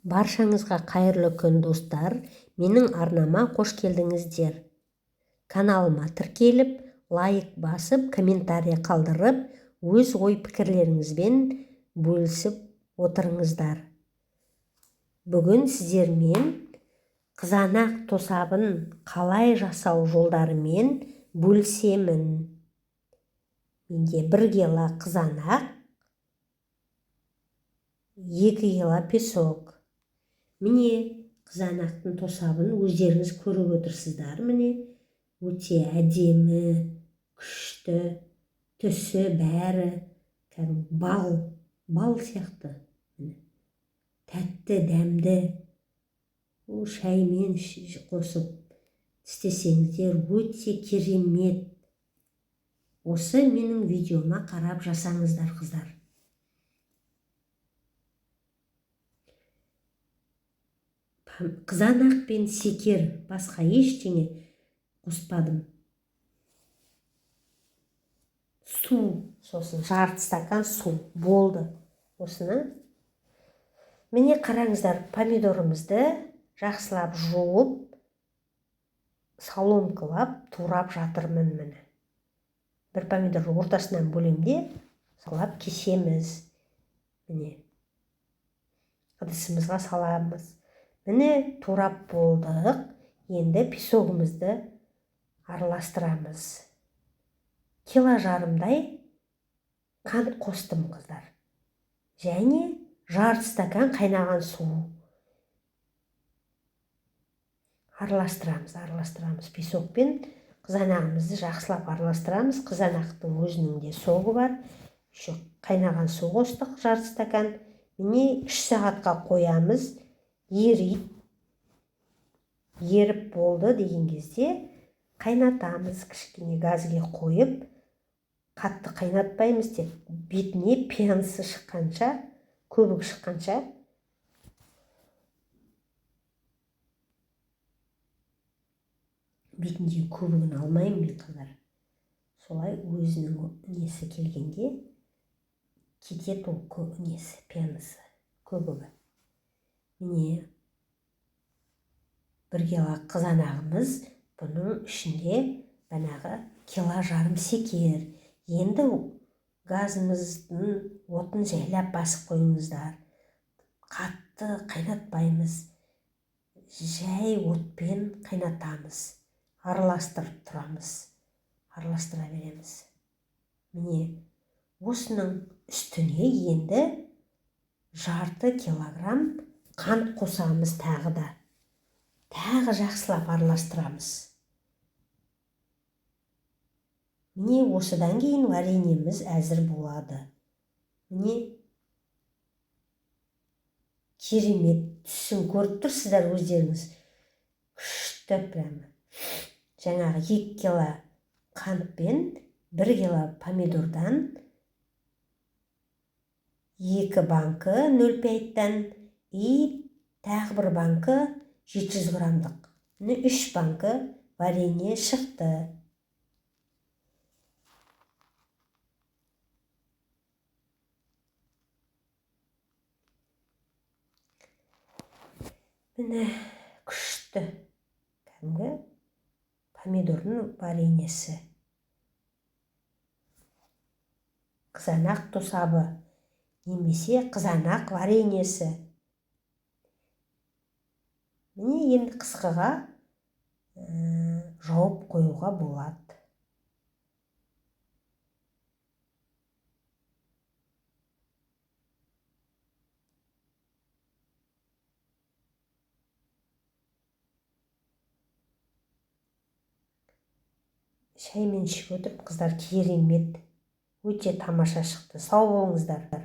Баршаңызға қайырлы күн достар, менің арнама қош келдіңіздер. Каналыма тіркеліп, лайк басып, комментарий қалдырып, өз ой-пікірлеріңізбен бөлісіп отырыңыздар. Бүгін сіздермен қызанақ тосабын қалай жасау жолдарымен бөлісемін. Менде 1 кило қызанақ, 2 кило песок. Міне қызанақтың тосабын өздеріңіз көріп отырсыздар. Міне өте әдемі, күшті, түсі бәрі бал сияқты. Тәтті, дәмді. Шаймен қосып істесеңіздер өте керемет. Осы менің видеома қарап жасаңыздар, қыздар. Қызанақ пен секер, басқа ештеңе қоспадым. Су, сосын жарты стакан су болды. Осыны. Міне қараңыздар, помидорымызды жақсылап жуып, соломкалап, турап жатырмын міне. Бір помидорды ортасынан бөлемде, салап кесеміз. Міне. Ыдысымызға саламыз. Міне турап болдық. Енді песогымызды араластырамыз. 1,5 килодай қант қостым, қыздар. Және жарты стакан қайнаған су. Араластырамыз. Песокпен қызанағымызды жақсылап араластырамыз. Қызанақтың өзінің де соғы бар. Қайнаған су қостық, жарты стакан. Міне 3 сағатқа қоямыз. Еріп болды деген кезде қайнатамыз. Кішкене газге қойып, қатты қайнатпаймыз, тек бетіне пенасы шыққанша, көбік шыққанша. Бетінде көбігін алмаймын мен, қыздар. Солай өзінің несі келгенде кетет ол несі, пенасы, көбігі. Міне 1 кило қызанағымыз, бұның ішінде банағы 1,5 кило секер. Енді газымыздың отын жайлап басып қойыңыздар. Қатты қайнатпаймыз. Жай отпен қайнатамыз. Араластырып тұрамыз. Араластыра береміз. Міне осының үстіне енді жарты килограмм қант қосамыз тағы да. Тағы жақсылап араластырамыз. Міне осыдан кейін вареньеміз әзір болады. Міне керемет түсін көріп тұрсыздар өздеріңіз. Күшті прямо. Жаңағы 2 кило қантпен 1 кило помидордан 2 банка 0,5-тан и тағы 1 банка 700 грамдық. 3 банка варенье шықты. Міне күшті. Кәдімгі помидордың вареньесі. Қызанақ тосабы немесе қызанақ вареньесі. Міне енді қысқыға жауып қоюға болады. Шаймен ішіп отырып, қыздар, керемет. Өте тамаша шықты. Сау болыңыздар.